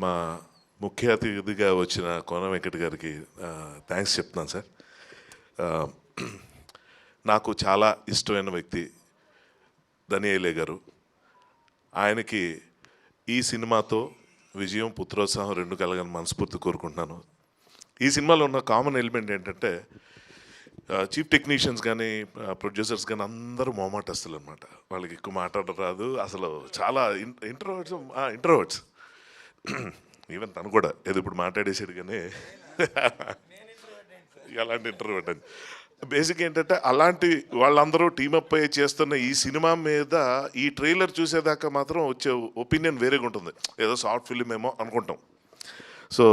మా ముఖ్య అతిథిగా వచ్చిన కోన వెంకట్ గారికి థ్యాంక్స్ చెప్తున్నాను సార్. నాకు చాలా ఇష్టమైన వ్యక్తి దనియేలే గారు. ఆయనకి ఈ సినిమాతో విజయం పుత్రోత్సాహం రెండు కలగని మనస్ఫూర్తి కోరుకుంటున్నాను. ఈ సినిమాలో ఉన్న కామన్ ఎలిమెంట్ ఏంటంటే చీఫ్ టెక్నీషియన్స్ కానీ ప్రొడ్యూసర్స్ కానీ అందరూ మొహమాటస్తులు అనమాట. వాళ్ళకి ఎక్కువ మాట్లాడడం రాదు. అసలు చాలా ఇంట్రోవర్ట్స్ ఈవెన్ తను కూడా ఏదో ఇప్పుడు మాట్లాడేసాడు కానీ అలాంటి ఇంటర్వ్యూట్ అని బేసిక్ ఏంటంటే అలాంటి వాళ్ళందరూ టీమప్ అయ్యి చేస్తున్న ఈ సినిమా మీద ఈ ట్రైలర్ చూసేదాకా మాత్రం వచ్చే ఒపీనియన్ వేరేగా ఉంటుంది. ఏదో షార్ట్ ఫిల్మ్ ఏమో అనుకుంటాం. సో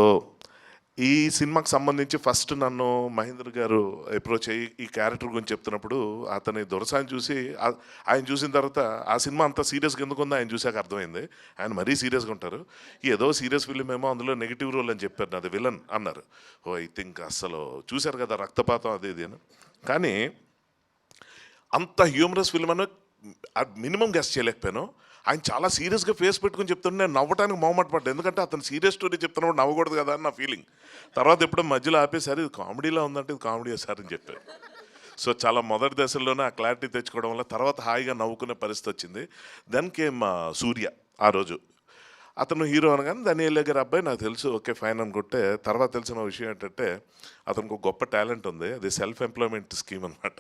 ఈ సినిమాకి సంబంధించి ఫస్ట్ నన్ను మహేంద్ర గారు అప్రోచ్ అయ్యి ఈ క్యారెక్టర్ గురించి చెప్తున్నప్పుడు అతని దొరసాన్ని చూసి ఆయన చూసిన తర్వాత ఆ సినిమా అంత సీరియస్గా ఎందుకు ఉందో ఆయన చూసాక అర్థమైంది. ఆయన మరీ సీరియస్గా ఉంటారు. ఏదో సీరియస్ ఫిల్మ్ ఏమో అందులో నెగిటివ్ రోల్ అని చెప్పారు, అది విలన్ అన్నారు. ఓ ఐ థింక్ అసలు చూశారు కదా రక్తపాతం అది ఇది అని. కానీ అంత హ్యూమరస్ ఫిల్మ్ అని మినిమం గెస్ట్ చేయలేకపోయాను. ఆయన చాలా సీరియస్గా ఫేస్ పెట్టుకుని చెప్తుంటే నేను నవ్వడానికి మొహమాట పడ్డా. ఎందుకంటే అతను సీరియస్ స్టోరీ చెప్తున్నప్పుడు నవ్వకూడదు కదా అని నా ఫీలింగ్. తర్వాత ఎప్పుడో మధ్యలో ఆపేసారి ఇది కామెడీలో ఉందంటే ఇది కామెడీ సార్ అని చెప్పారు. సో చాలా మొదటి దశల్లోనే ఆ క్లారిటీ తెచ్చుకోవడం వల్ల తర్వాత హాయిగా నవ్వుకునే పరిస్థితి వచ్చింది. దెన్ కేమ్ సూర్య. ఆ రోజు అతను హీరో అనగానే దనియేలే గారి అబ్బాయి నాకు తెలుసు, ఓకే ఫైన్ అనుకుంటే తర్వాత తెలిసిన విషయం ఏంటంటే అతనికి ఒక గొప్ప టాలెంట్ ఉంది. అది సెల్ఫ్ ఎంప్లాయ్మెంట్ స్కీమ్ అనమాట.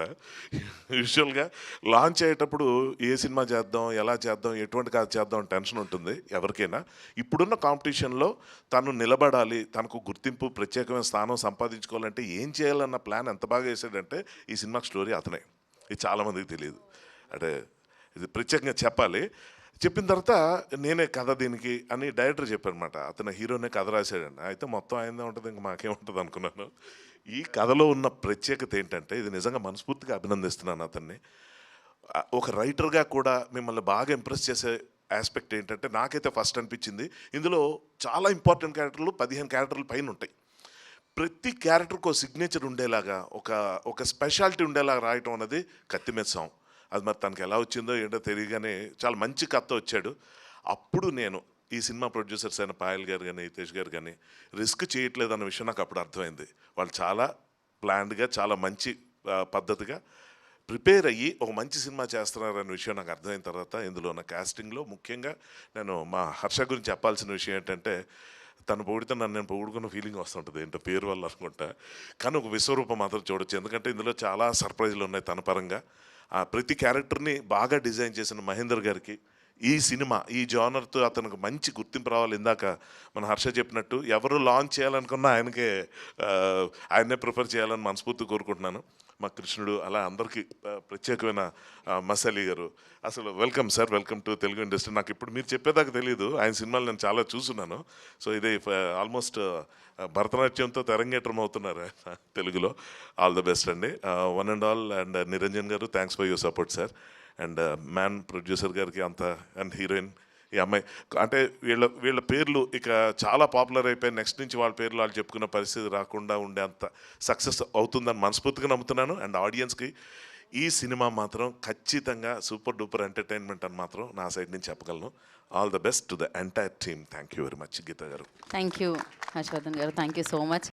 యూజువల్గా లాంచ్ అయ్యేటప్పుడు ఏ సినిమా చేద్దాం, ఎలా చేద్దాం, ఎటువంటి కాదు చేద్దాం టెన్షన్ ఉంటుంది ఎవరికైనా. ఇప్పుడున్న కాంపిటీషన్లో తను నిలబడాలి, తనకు గుర్తింపు ప్రత్యేకమైన స్థానం సంపాదించుకోవాలంటే ఏం చేయాలన్న ప్లాన్ ఎంత బాగా వేసాడంటే ఈ సినిమాకి స్టోరీ అతనే. ఇది చాలామందికి తెలియదు. అంటే ఇది ప్రత్యేకంగా చెప్పాలి. చెప్పిన తర్వాత నేనే కథ దీనికి అని డైరెక్టర్ చెప్పారనమాట. అతను హీరోనే కథ రాశాడండి. అయితే మొత్తం ఆయనదే ఉంటుంది, ఇంక మాకేముంటుంది అనుకున్నాను. ఈ కథలో ఉన్న ప్రత్యేకత ఏంటంటే ఇది నిజంగా మనస్ఫూర్తిగా అభినందిస్తున్నాను అతన్ని. ఒక రైటర్గా కూడా మిమ్మల్ని బాగా ఇంప్రెస్ చేసే ఆస్పెక్ట్ ఏంటంటే నాకైతే ఫస్ట్ అనిపించింది ఇందులో చాలా ఇంపార్టెంట్ క్యారెక్టర్లు 15 క్యారెక్టర్లు పైన ఉంటాయి. ప్రతి క్యారెక్టర్కి ఒక సిగ్నేచర్ ఉండేలాగా ఒక స్పెషాలిటీ ఉండేలాగా రాయటం అనేది కత్తిమీద సాంగ్. అది మరి తనకి ఎలా వచ్చిందో ఏంటో తెలియగానే చాలా మంచి కథ వచ్చాడు. అప్పుడు నేను ఈ సినిమా ప్రొడ్యూసర్స్ అయిన పాయల్ గారు కానీ హితేష్ గారు కానీ రిస్క్ చేయట్లేదు అన్న విషయం నాకు అప్పుడు అర్థమైంది. వాళ్ళు చాలా ప్లాన్డ్గా చాలా మంచి పద్ధతిగా ప్రిపేర్ అయ్యి ఒక మంచి సినిమా చేస్తున్నారనే విషయం నాకు అర్థమైన తర్వాత ఇందులో ఉన్న కాస్టింగ్లో ముఖ్యంగా నేను మా హర్ష గురించి చెప్పాల్సిన విషయం ఏంటంటే తను పొగిడితే నన్ను నేను పొగుడుకున్న ఫీలింగ్ వస్తుంటుంది ఏంటో పేరు వల్ల అనుకుంటా. కానీ ఒక విశ్వరూపం మాత్రం చూడొచ్చు. ఎందుకంటే ఇందులో చాలా సర్ప్రైజ్లు ఉన్నాయి తన పరంగా. ప్రతి క్యారెక్టర్ని బాగా డిజైన్ చేసిన మహేందర్ గారికి ఈ సినిమా ఈ జానర్తో అతనికి మంచి గుర్తింపు రావాలి. ఇందాక మన హర్ష చెప్పినట్టు ఎవరు లాంచ్ చేయాలనుకున్నా ఆయన్నే ప్రిఫర్ చేయాలని మనస్ఫూర్తి కోరుకుంటున్నాను. మా కృష్ణుడు అలా అందరికీ ప్రత్యేకమైన మసాలి గారు అసలు welcome sir, welcome to Telugu industry. నాకు ఇప్పుడు మీరు చెప్పేదాకా తెలియదు, ఆయన సినిమాలు నేను చాలా చూస్తున్నాను. సో ఇదే ఆల్మోస్ట్ భరతనాట్యంతో తెరంగేట్రం అవుతున్నారు తెలుగులో. ఆల్ ద బెస్ట్ అండి, one and all. And Niranjan గారు thanks for your support sir. And man producer గారికి అండ్ హీరోయిన్ ఈ అమ్మాయి అంటే వీళ్ళ పేర్లు ఇక చాలా పాపులర్ అయిపోయి నెక్స్ట్ నుంచి వాళ్ళ పేర్లు వాళ్ళు చెప్పుకున్న పరిస్థితి రాకుండా ఉండే అంత సక్సెస్ అవుతుందని మనస్ఫూర్తిగా నమ్ముతున్నాను. అండ్ ఆడియన్స్కి ఈ సినిమా మాత్రం ఖచ్చితంగా సూపర్ డూపర్ ఎంటర్టైన్మెంట్ అని మాత్రం నా సైడ్ నుంచి చెప్పగలను. All the best to the entire team. Thank you very much Geetha గారు. థ్యాంక్ యూ హర్షవర్ధన్ గారు, థ్యాంక్ యూ సో మచ్.